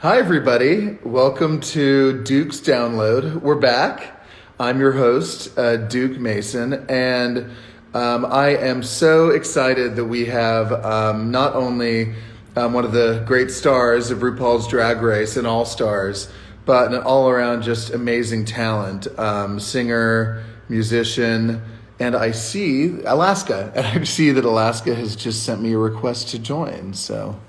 Hi, everybody. Welcome to Duke's Download. We're back. I'm your host, Duke Mason, and I am so excited that we have not only one of the great stars of RuPaul's Drag Race and All Stars, but an all around just amazing talent, singer, musician, and I see Alaska. And I see that Alaska has just sent me a request to join. So.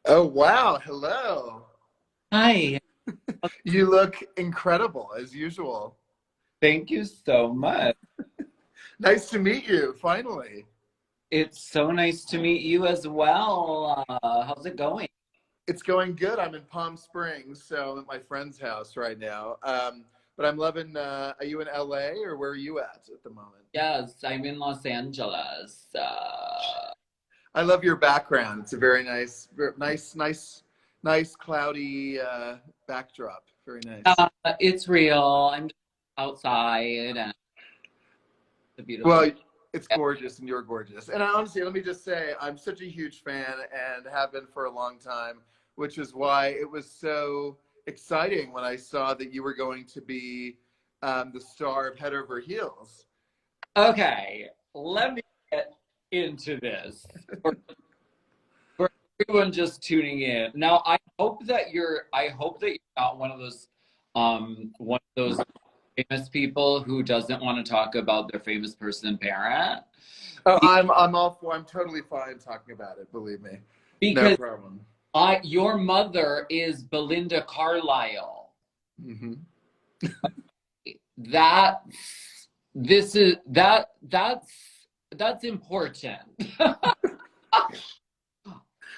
Oh, wow. Hello. Hi, You look incredible as usual. thank you so much. Nice to meet you, finally. It's so nice to meet you as well. How's it going? It's going good. I'm in Palm Springs, so I'm at my friend's house right now. But I'm loving, are you in LA or where are you at the moment? Yes, I'm in Los Angeles. I love your background. It's a very nice, nice cloudy backdrop. Very nice. It's real. I'm just outside and it's a beautiful. Well, it's gorgeous and you're gorgeous. And honestly, let me just say, I'm such a huge fan and have been for a long time, which is why it was so exciting when I saw that you were going to be the star of Head Over Heels. Okay, let me get into this for everyone just tuning in. Now, I hope that you're not one of those famous people who doesn't want to talk about their famous person parent. Oh, I'm all for. I'm totally fine talking about it. Believe me, no Because problem. your mother is Belinda Carlisle. Hmm. That this is that that's important.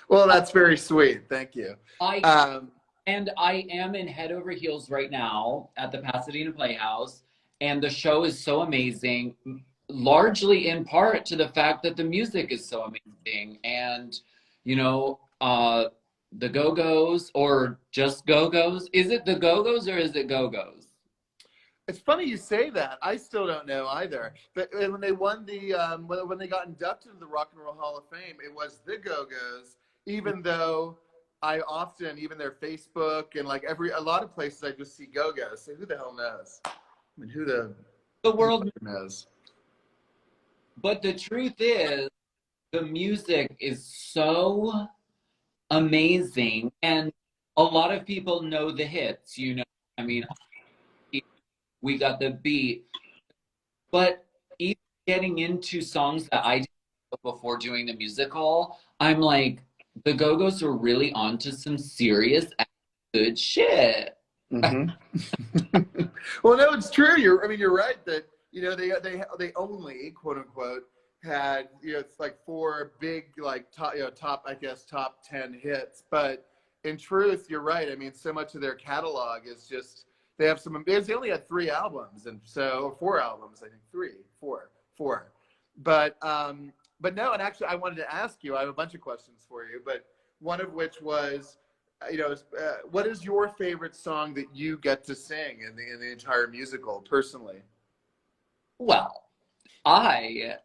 Well, that's very sweet. Thank you. I Um, I am in head over heels right now at the Pasadena Playhouse, and the show is so amazing, largely in part to the fact that the music is so amazing, and you know, the Go-Go's or just Go-Go's. Is it the Go-Go's or is it Go-Go's? It's funny you say that. I still don't know either. But when they won when they got inducted into the Rock and Roll Hall of Fame, it was the Go-Go's. Even though I often, even their Facebook and like a lot of places, I just see Go-Go's. So who the hell knows? I mean, The who world, knows? but the truth is, the music is so amazing, and a lot of people know the hits. I mean, we got the beat, but even getting into songs that I didn't know before doing the musical, I'm like, the Go-Go's are really onto some serious good shit. Hmm. Well, no, it's true. I mean, you're right that they only quote unquote had it's like four big like top I guess top 10 hits, but in truth, you're right. I mean, so much of their catalog is just they only had three albums and so or four albums, I think four, but no, and actually I wanted to ask you. I have a bunch of questions for you, but one of which was what is your favorite song that you get to sing in the entire musical, personally? Well, I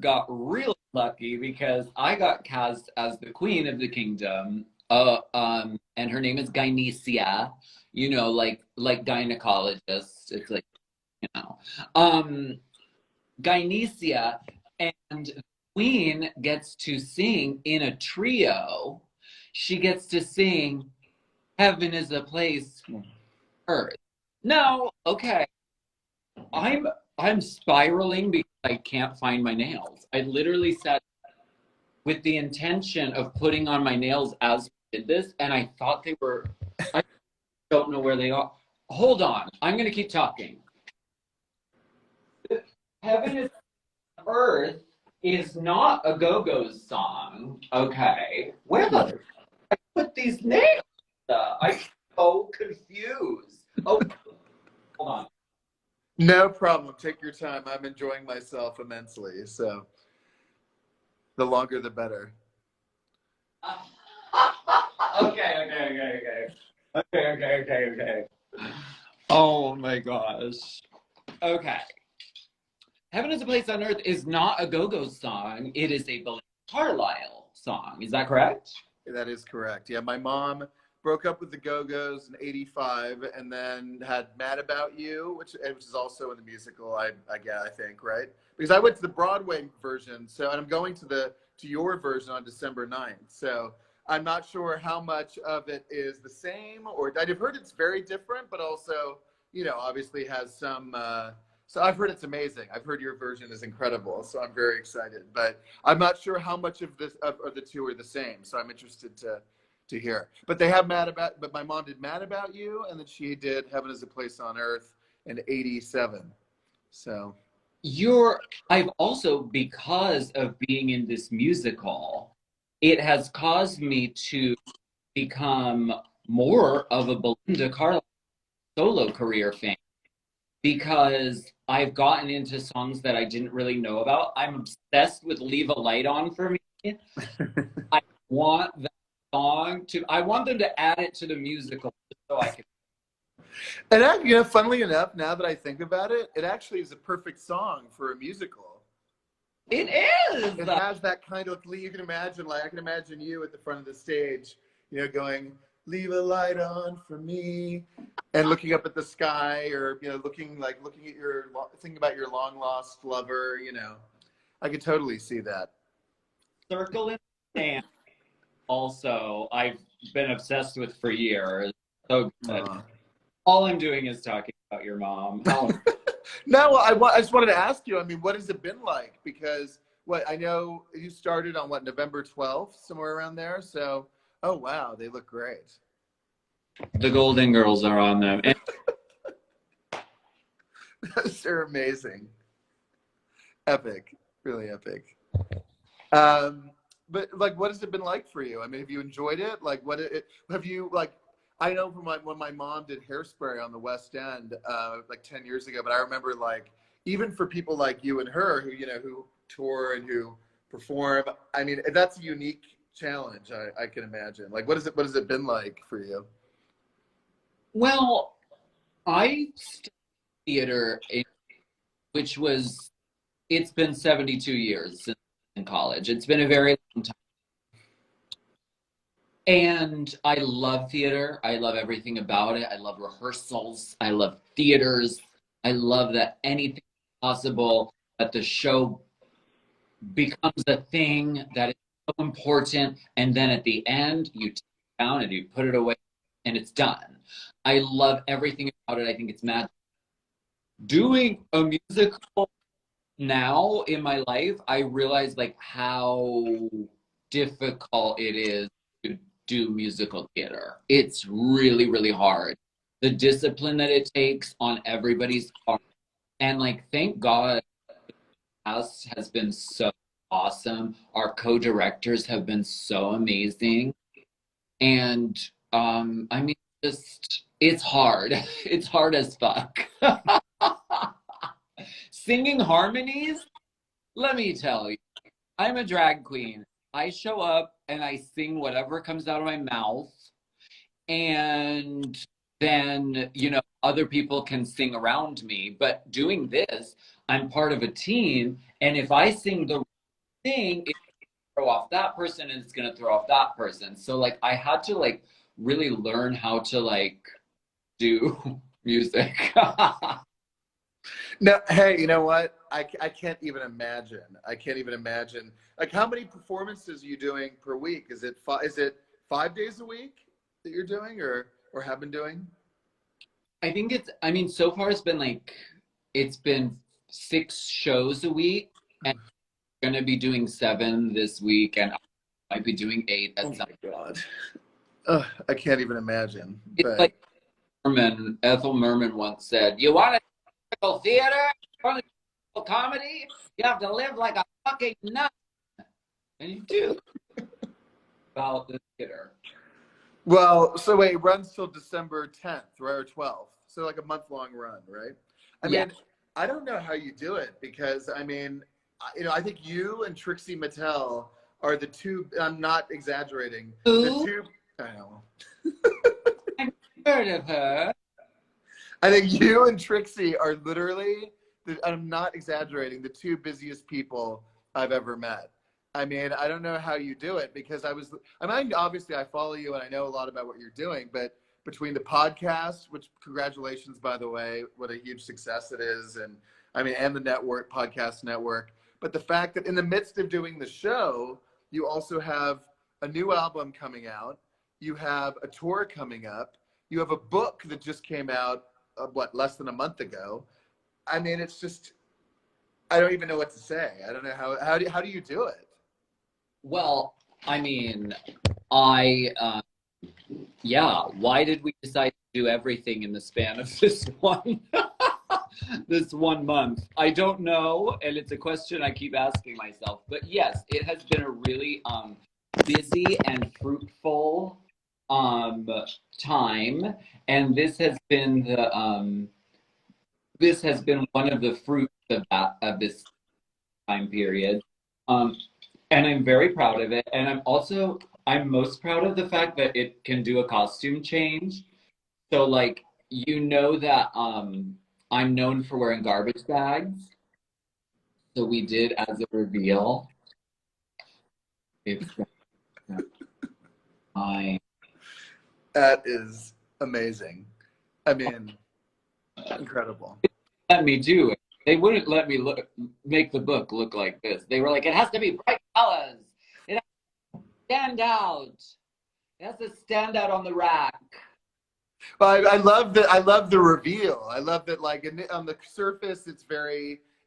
got really lucky because I got cast as the Queen of the Kingdom. And her name is Gynecia. Like gynecologist. It's like you know, um, Gynecia, and the Queen gets to sing in a trio. She gets to sing "Heaven is a Place on Earth." Now, okay, I'm I'm spiraling because I can't find my nails. I literally sat with the intention of putting on my nails as we did this, and I thought they were. I don't know where they are. Hold on, I'm gonna keep talking. Heaven is Earth is not a Go-Go's song. Okay, where the f- Right. I put these nails? I'm so confused. Oh, hold on. No problem. Take your time. I'm enjoying myself immensely. So the longer, the better. Okay. Oh my gosh. Okay. Heaven is a Place on Earth is not a Go-Go's song. It is a Belinda Carlisle song. Is that correct? That is correct. Yeah, my mom broke up with the Go-Go's in '85, and then had Mad About You, which is also in the musical. I think, right? Because I went to the Broadway version, so and I'm going to your version on December 9th. So I'm not sure how much of it is the same, or I've heard it's very different, but also, obviously has some. So I've heard it's amazing. I've heard your version is incredible, so I'm very excited. But I'm not sure how much of the two are the same. So I'm interested to hear. But they have but my mom did Mad About You, and then she did Heaven is a Place on Earth in '87. So I've also, because of being in this musical, it has caused me to become more of a Belinda Carlisle solo career fan, because I've gotten into songs that I didn't really know about. I'm obsessed with Leave a Light On for Me. I want that song I want them to add it to the musical so I can. And funnily enough, now that I think about it, it actually is a perfect song for a musical. It is. It has that kind of, you can imagine, like I can imagine you at the front of the stage, going, "Leave a light on for me," and looking up at the sky, or looking at thinking about your long lost lover. I could totally see that. Circle in the Sand. Also, I've been obsessed with for years. So good. All I'm doing is talking about your mom. No, I just wanted to ask you. I mean, what has it been like? Because I know you started on November 12th, somewhere around there. So, oh wow, they look great. The Golden Girls are on them. They're amazing, epic, really epic. But what has it been like for you? I mean, have you enjoyed it? Have you I know from when my mom did Hairspray on the West End 10 years ago, but I remember even for people like you and her who tour and who perform, I mean, that's a unique challenge. I can imagine. What has it been like for you? Well, I studied theater, it's been 72 years since in college. It's been a very long time. And I love theater. I love everything about it. I love rehearsals. I love theaters. I love that anything is possible, that the show becomes a thing that is so important. And then at the end, you take it down and you put it away and it's done. I love everything about it. I think it's magic. Doing a musical now in my life, I realize how difficult it is to do musical theater. It's really, really hard. The discipline that it takes on everybody's part. And thank God, the cast has been so awesome. Our co-directors have been so amazing. And I mean, it's hard. It's hard as fuck. Singing harmonies, let me tell you, I'm a drag queen. I show up and I sing whatever comes out of my mouth, and then, other people can sing around me. But doing this, I'm part of a team, and if I sing the thing, it's gonna throw off that person and it's gonna throw off that person. So I had to really learn how to do music. No, hey, you know what? I can't even imagine. I can't even imagine. How many performances are you doing per week? Is it 5 days a week that you're doing, or have been doing? I think so far it's been 6 shows a week, and I'm gonna be doing 7 this week, and I might be doing 8 at some. Oh my God. I can't even imagine. It's Ethel Merman once said, "You want to theater, you want to comedy, you have to live like a fucking nut," and you do. About the theater. Well, so wait, it runs till December 10th, right, or 12th. So a month-long run, right? I mean, I don't know how you do it, because I mean, I think you and Trixie Mattel are the two. I'm not exaggerating. Who? The two. I know. I've heard of her. I think you and Trixie are literally I'm not exaggerating, the two busiest people I've ever met. I mean, I don't know how you do it because I mean, obviously I follow you and I know a lot about what you're doing, but between the podcast, which congratulations, by the way, what a huge success it is. And I mean, and the network, podcast network, but the fact that in the midst of doing the show, you also have a new album coming out. You have a tour coming up. You have a book that just came out, less than a month ago. I mean, it's just, I don't even know what to say. I don't know how do you do it? Well, I mean, I yeah, why did we decide to do everything in the span of this one this 1 month? I don't know, and it's a question I keep asking myself. But yes, it has been a really busy and fruitful time, and this has been one of the fruits of this time period. Um, and I'm very proud of it. And I'm most proud of the fact that it can do a costume change. So like that I'm known for wearing garbage bags. So we did as a reveal. If I That is amazing. I mean, incredible. let me do it. They wouldn't let me make the book look like this. They were like, it has to be bright colors. It has to stand out. It has to stand out on the rack. But I love that. I love the reveal. I love that. Like on the surface, it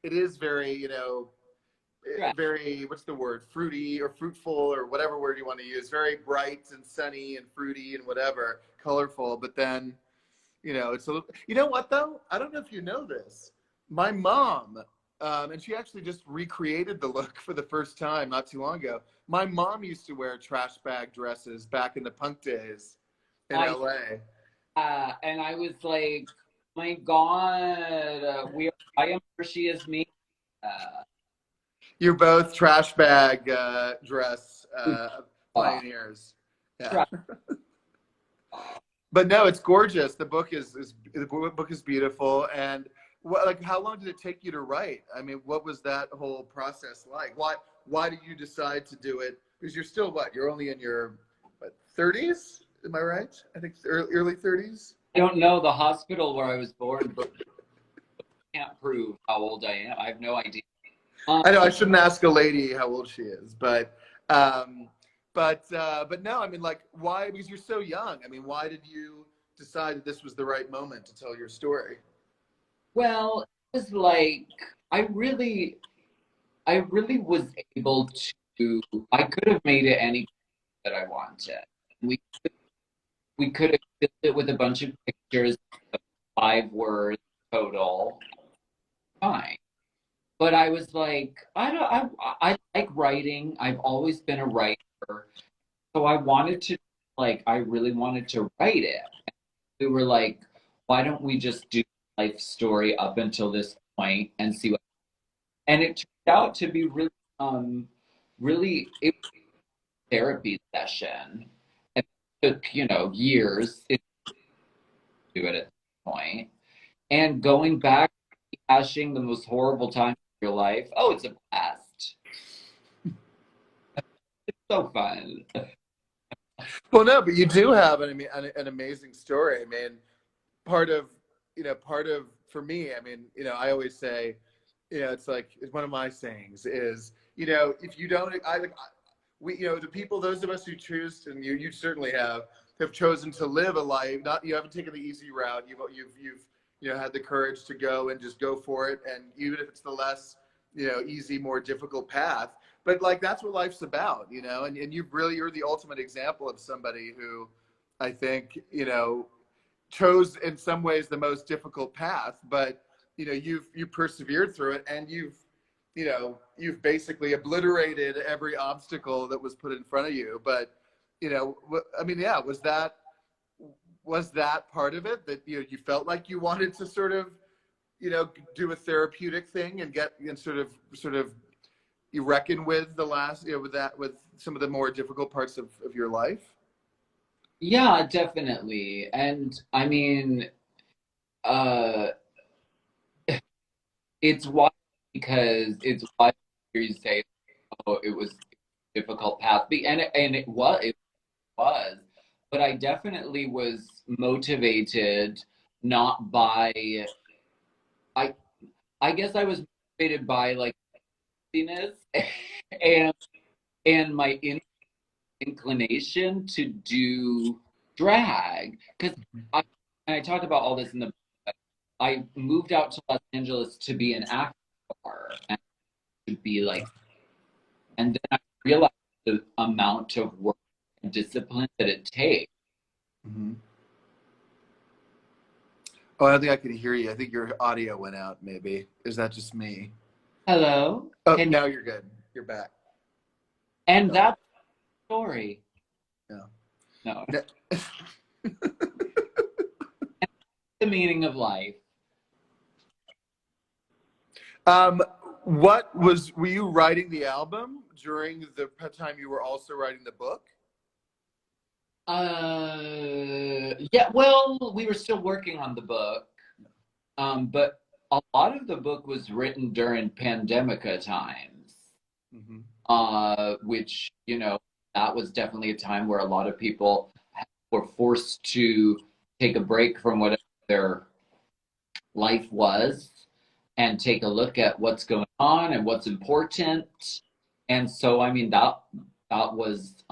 is very, Yeah. very, what's the word? Fruity or fruitful or whatever word you want to use. Very bright and sunny and fruity and whatever, colorful. But then, it's a little. You know what though? I don't know if you know this. My mom, and she actually just recreated the look for the first time not too long ago. My mom used to wear trash bag dresses back in the punk days in LA. And I was like, my God, I am where she is me. You're both trash bag dress pioneers. Yeah. But no, it's gorgeous. The book is beautiful. And how long did it take you to write? I mean, what was that whole process like? Why did you decide to do it? Because you're still you're only in your 30s? Am I right? I think early 30s. I don't know the hospital where I was born, but can't prove how old I am. I have no idea. I know I shouldn't ask a lady how old she is, but no, I mean, like, why? Because you're so young. I mean, why did you decide that this was the right moment to tell your story? Well, it was like I really was able to. I could have made it any that I wanted. We could have filled it with a bunch of pictures, 5 words total. Fine. But I was like, I like writing. I've always been a writer. So I really wanted to write it. We were like, why don't we just do a life story up until this point and see what, and it turned out to be really it was a therapy session. And it took, years to do it at this point. And going back, rehashing the most horrible time of your life. Oh, it's a blast. It's so fun. Well, no, but you do have an amazing story. I mean, part of for me, I mean, I always say, it's one of my sayings is, if you don't, the people, those of us who choose, and you certainly have chosen to live a life, you haven't taken the easy route. You've had the courage to go and just go for it. And even if it's the less, easy, more difficult path, but that's what life's about, and you're the ultimate example of somebody who I think, chose in some ways the most difficult path, but you've persevered through it, and you've basically obliterated every obstacle that was put in front of you. But I mean, yeah, was that part of it, that you felt like you wanted to sort of do a therapeutic thing and sort of you reckon with the last with some of the more difficult parts of your life? Yeah, definitely. And I mean, uh, it's wild because it's wild to hear you say, oh, it was a difficult path. And it was, but I definitely was motivated not by, I, I guess I was motivated by like happiness and, and my inclination to do drag. Because and I talked about all this in the book. I moved out to Los Angeles to be an actor and to be like, and then I realized the amount of work and discipline that it takes. Mm-hmm. Oh, I don't think I can hear you. I think your audio went out, maybe. Is that just me? Hello? Oh, Can you, now you're good. You're back. and Oh, that's the story. yeah. No, No. the meaning of life. Um, were you writing the album during the time you were also writing the book? Yeah, well, we were still working on the book, but a lot of the book was written during pandemica times, Mm-hmm. which, that was definitely a time where a lot of people were forced to take a break from whatever their life was and take a look at what's going on and what's important. And so, I mean, that was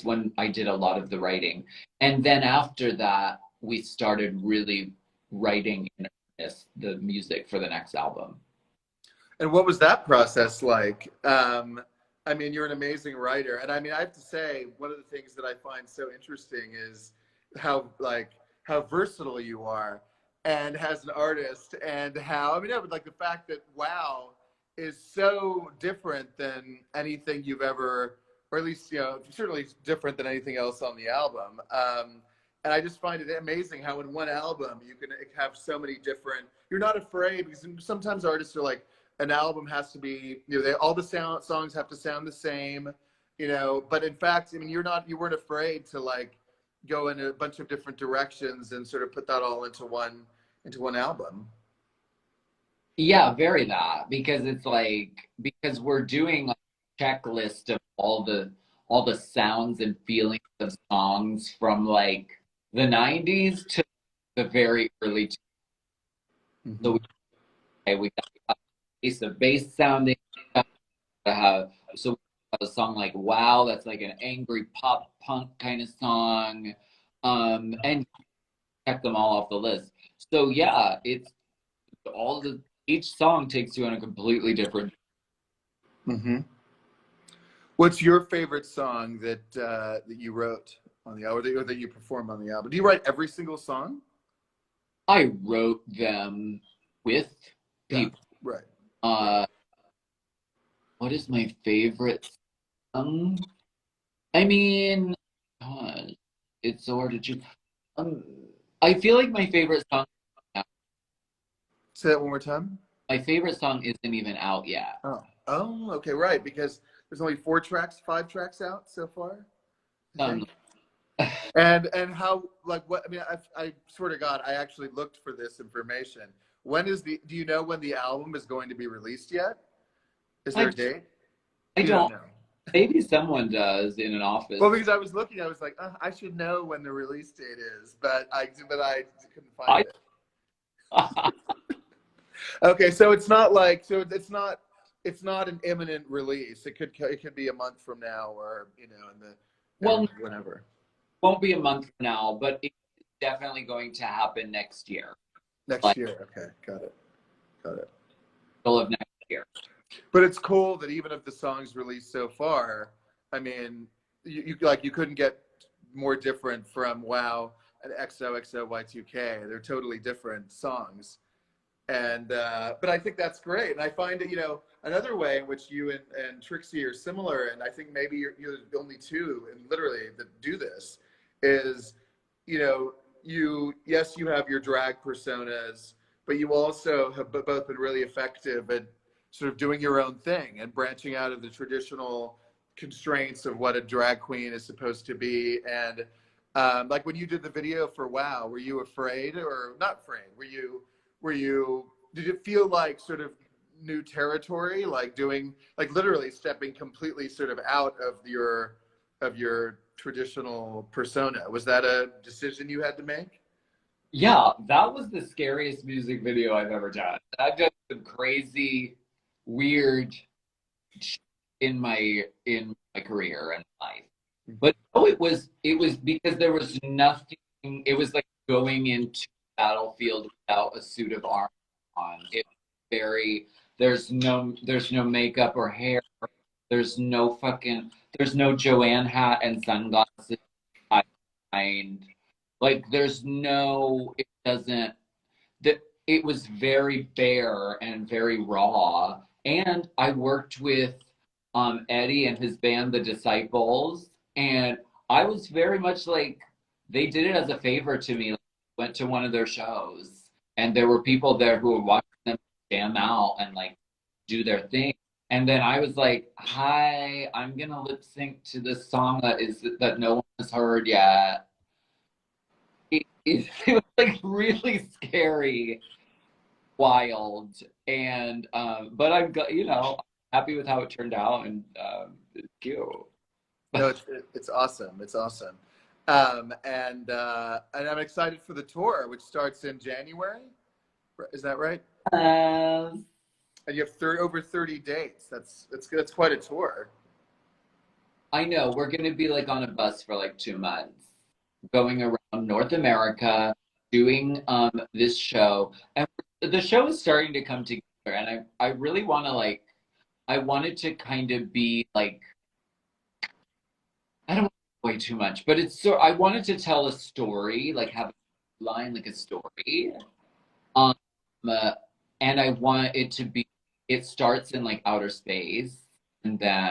when I did a lot of the writing. And then after that, we started really writing in earnest the music for the next album. And what was that process like? I mean, you're an amazing writer, and I mean, I have to say, one of the things that I find so interesting is how versatile you are, and as an artist, and how I mean, like the fact that Wow is so different than anything you've ever, or at least certainly different than anything else on the album. And I just find it amazing how in one album you can have so many different. You're not afraid because sometimes artists are like, an album has to be, all the songs have to sound the same, but in fact, I mean, you weren't afraid to like go in a bunch of different directions and sort of put that all into one album. Yeah, very that because it's like because we're doing like a checklist of all the sounds and feelings of songs from like the 90s to the very early so Mm-hmm. we got a piece of bass sounding stuff to have so we have a song like Wow that's like an angry pop punk kind of song and check them all off the list. So yeah, it's all the each song takes you on a completely different. Mm-hmm. What's your favorite song that you wrote on the album, or that you performed on the album? Do you write every single song? I wrote them with Yeah, people. right. Uh, what is my favorite song? I mean, God, it's so hard to choose. Um, I feel like Say that one more time. my favorite song isn't even out yet. Oh, okay, right. Because there's only 5 tracks out so far, I Um, think. And how like what I mean, I swear to God, I actually looked for this information. Do you know when the album is going to be released yet? Is there I a date? I You don't don't. know. Maybe someone does in an office. Well, because I was looking, I was like, I should know when the release date is, but I couldn't find I it. Okay, so it's not an imminent release. It could be a month from now, or or well, whenever. won't be a month from now, but it's definitely going to happen next year, Next like year. Okay, got it. Got it. middle of next year. But it's cool that even of the songs released so far, I mean, you couldn't get more different from Wow and XOXO Y2K. They're totally different songs, and but I think that's great. And I find it, another way in which you and Trixie are similar, and I think maybe you're the only two, and literally that do this, is you have your drag personas, but you also have both been really effective at sort of doing your own thing and branching out of the traditional constraints of what a drag queen is supposed to be. And like when you did the video for Wow, were you afraid or not afraid? Were you did it feel like sort of new territory, like doing, like literally stepping completely sort of out of your traditional persona? Was that a decision you had to make? Yeah, that was the scariest music video I've ever done. I've done some crazy, weird shit in my career and life. But no, it was because there was nothing. It was like going into a battlefield without a suit of armor on. It very there's no makeup or hair. There's no fucking there's no Joanne hat and sunglasses behind. Like there's no it doesn't that it was very bare and very raw. And I worked with Eddie and his band, The Disciples, and I was very much like they did it as a favor to me. Like, I went to one of their shows, and there were people there who were watching them jam out and like do their thing. And then I was like, "Hi, I'm gonna lip sync to this song that no one has heard yet." It was like really scary, wild, and but I'm happy with how it turned out, and it's cute. No, it's awesome. It's awesome. And I'm excited for the tour, which starts in January. Is that right? Uh, And you have over 30 dates. That's quite a tour. I know we're gonna be like on a bus for like 2 months, going around North America, doing this show, and the show is starting to come together, and I really want to like I wanted to kind of be like I don't want to give away too much, but I wanted to tell a story, like have a line like a story. Um, uh, and I want it to be, it starts in like outer space and then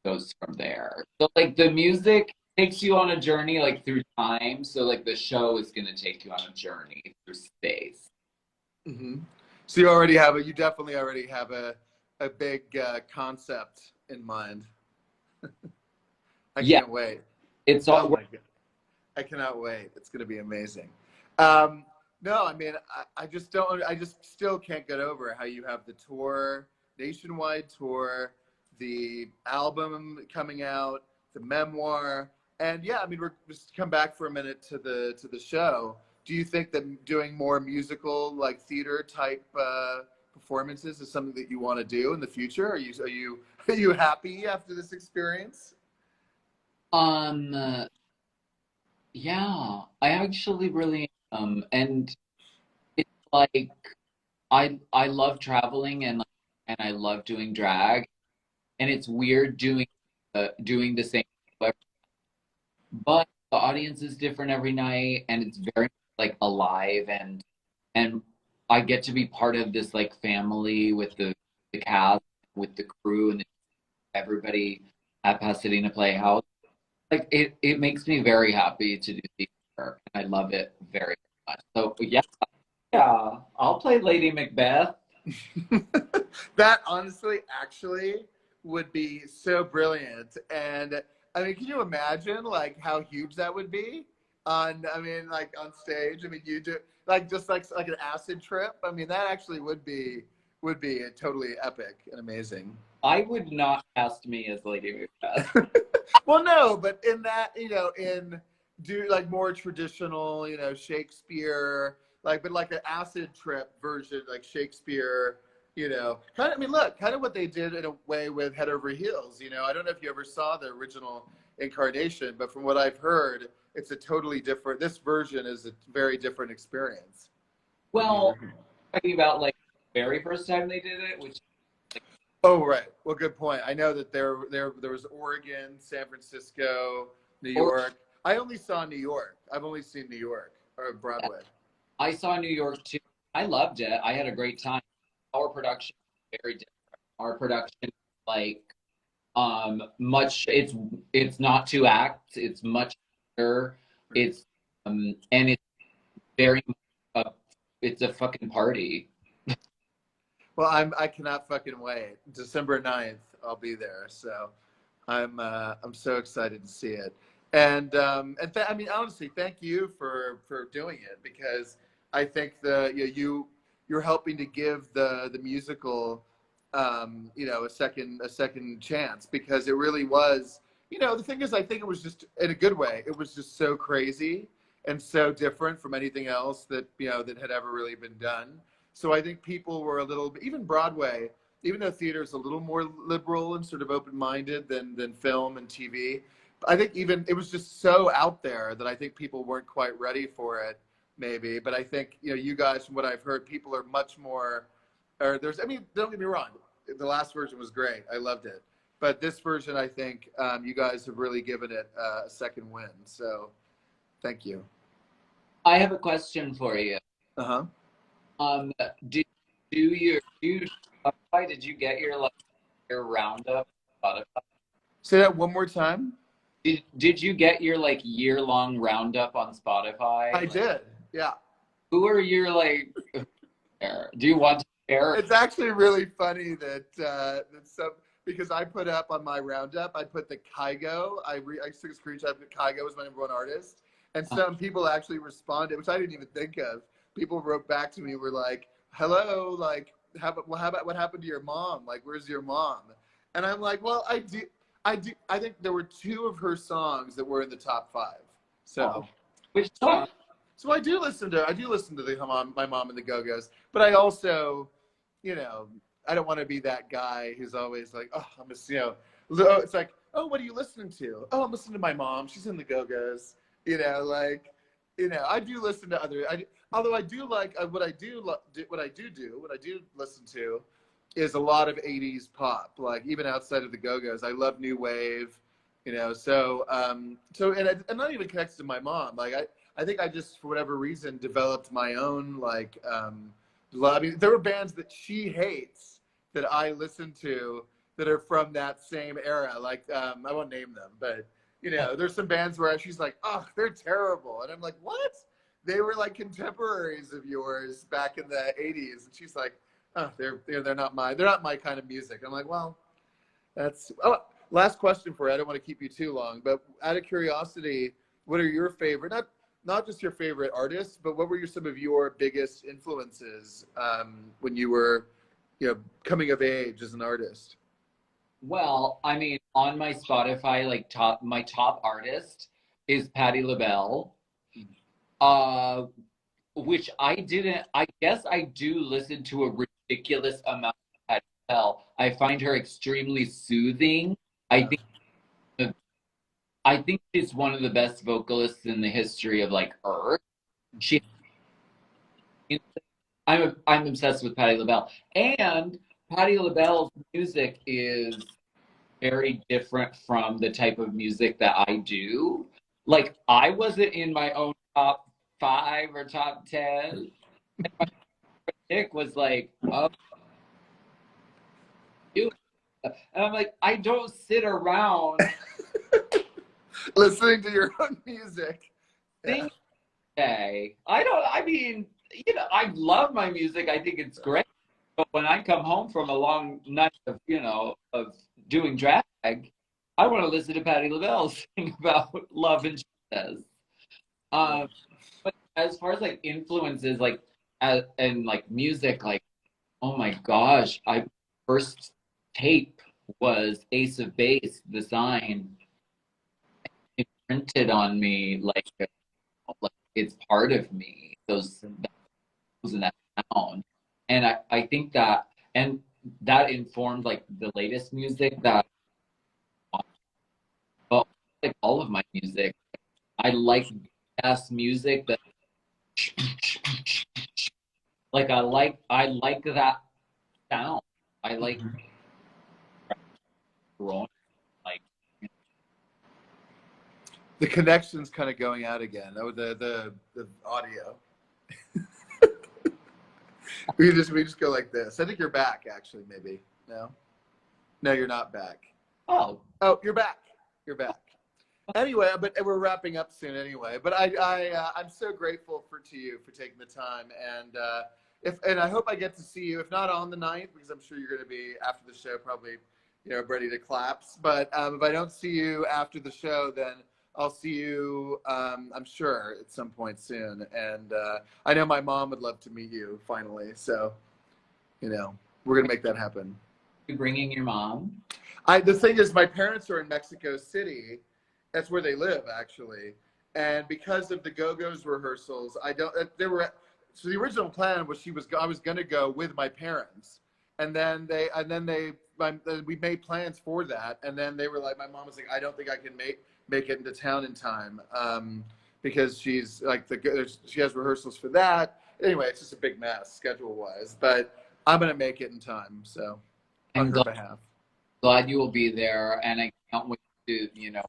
goes from there. So like the music takes you on a journey like through time. So like the show is gonna take you on a journey through space. Hmm. So you definitely already have a big concept in mind. I Yeah, can't wait. it's Oh all my God. I cannot wait. It's going to be amazing. Um, no, I mean, I just still can't get over how you have the tour, nationwide tour, the album coming out, the memoir. And yeah, I mean, we're just come back for a minute to the show. Do you think that doing more musical, like theater type performances is something that you want to do in the future? Are you happy after this experience? um yeah, I actually really and it's like I love traveling and I love doing drag, and it's weird doing the same, but the audience is different every night, and it's very like alive, and I get to be part of this like family with the cast, with the crew, and everybody at Pasadena Playhouse. Like it makes me very happy to do theater, and I love it very much. So yeah, yeah, I'll play Lady Macbeth. That honestly actually would be so brilliant. And I mean, can you imagine like how huge that would be I mean, like on stage? I mean, you do like just like an acid trip. I mean, that actually would be totally epic and amazing. I would not cast me as Lady Macbeth. Well, no, but in that, in do like more traditional, Shakespeare, like, but like an acid trip version, like Shakespeare, kind of, I mean, look, kind of what they did in a way with Head Over Heels, I don't know if you ever saw the original incarnation, but from what I've heard, it's a totally different, this version is a very different experience than the Well, original. talking about like the very first time they did it, which Oh, right. Well, good point. I know that there was Oregon, San Francisco, New or York. I only saw New York. I've only seen New York or Broadway. I saw New York too. I loved it. I had a great time. Our production is very different. Our production, like, much. It's not 2 acts. It's much better. It's and it's very. Uh, it's a fucking party. Well, I cannot fucking wait. December 9th, I'll be there. So I'm so excited to see it. I mean, honestly, thank you for doing it, because I think you're helping to give the musical, you know, a second chance, because it really was, you know, the thing is, I think it was just, in a good way, it was just so crazy and so different from anything else that, you know, that had ever really been done. So I think people were a little, even Broadway, even though theater is a little more liberal and sort of open-minded than film and TV, I think even it was just so out there that I think people weren't quite ready for it, maybe. But I think, you know, you guys, from what I've heard, people are much more, or there's, I mean, don't get me wrong, the last version was great. I loved it. But this version, I think you guys have really given it a second win. So thank you. I have a question for you. Uh-huh. Um, do Spotify, did you get your like your roundup on Spotify? Say that one more time. Did you get your like year-long roundup on Spotify? I Like, did. Yeah. who are your like? Do you want to share? It's actually really funny that because I put up on my roundup, I put the Kygo. I took a screenshot of Kygo was my #1 artist, and some people actually responded, which I didn't even think of. People wrote back to me, were like, "Hello, like, how about what happened to your mom? Like, where's your mom?" And I'm like, "Well, I do. I think there were 2 of her songs that were in the top 5. So, Which song? so I do listen to my mom and the Go-Go's, but I also, you know, I don't want to be that guy who's always like, oh, I'm just, you know, it's like, oh, what are you listening to? Oh, I'm listening to my mom. She's in the Go-Go's. You know, like, you know, I do listen to other. Although I do like what I do listen to is a lot of '80s pop. Like even outside of the Go-Go's, I love new wave. You know, so and not even connected to my mom. Like I think I just, for whatever reason, developed my own like love. I mean, there were bands that she hates that I listen to that are from that same era. Like I won't name them, but you know, there's some bands where she's like, "Oh, they're terrible," and I'm like, "What? They were like contemporaries of yours back in the '80s," and she's like, "Oh, they're not my kind of music." I'm like, "Well, that's." Oh, last question for you. I don't want to keep you too long, but out of curiosity, what are your favorite? Not just your favorite artists, but what were some of your biggest influences when you were, you know, coming of age as an artist? Well, I mean, on my Spotify, like my top artist is Patti LaBelle. Uh, which I didn't. I guess I do listen to a ridiculous amount of Patti LaBelle. I find her extremely soothing. I Yeah. think I think she's one of the best vocalists in the history of like Earth. She, I'm obsessed with Patti LaBelle, and Patti LaBelle's music is very different from the type of music that I do. Like I wasn't in my own top 5 or top 10. Nick was like, "Oh, you," and I'm like, I don't sit around Listening to your own music. Yeah. singing all day. I don't. I mean, you know, I love my music. I think it's great. But when I come home from a long night of, you know, of doing drag, I want to listen to Patti LaBelle sing about love and Jesus. Um, but as far as like influences, like and like music, like oh my gosh, I first tape was Ace of Base, the sign imprinted on me like it's part of me. Those in that sound, and I think that and that informed like the latest music that, well, like all of my music. I like jazz music that like I like that sound. I like growing like The connection's kind of going out again. Oh, the audio. we just go like this. I think you're back, actually. Maybe no, you're not back. oh Oh, you're back. You're back. Anyway, but we're wrapping up soon anyway. But I'm so grateful to you for taking the time, and and I hope I get to see you, if not on the 9th, because I'm sure you're going to be after the show, probably, you know, ready to collapse. But if I don't see you after the show, then I'll see you, I'm sure, at some point soon. And I know my mom would love to meet you finally. So, you know, we're going to make that happen. You bringing your mom? The thing is, my parents are in Mexico City. That's where they live, actually. And because of the GoGos rehearsals, so the original plan was I was going to go with my parents. And then we made plans for that. And then they were like, my mom was like, I don't think I can make it into town in time. Because she's like, she has rehearsals for that. Anyway, it's just a big mess schedule wise, but I'm going to make it in time. So on her behalf. Glad you will be there, and I can't wait to, you know,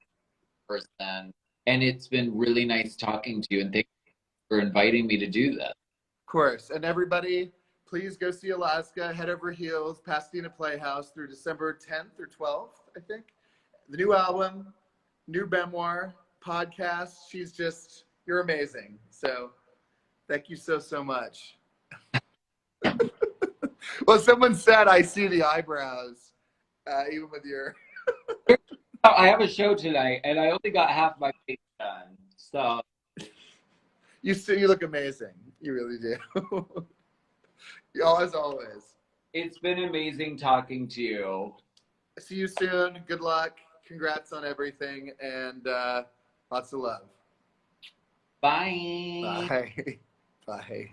person. And it's been really nice talking to you, and thank you for inviting me to do this. Of course. And everybody, please go see Alaska, Head Over Heels, Pasadena Playhouse through December 10th or 12th, I think. The new album, new memoir, podcast. You're amazing. So thank you so much. Well, someone said I see the eyebrows, even with your... I have a show tonight, and I only got half my face done. So you look amazing. You really do. As always. It's been amazing talking to you. See you soon. Good luck. Congrats on everything, and lots of love. Bye. Bye. Bye.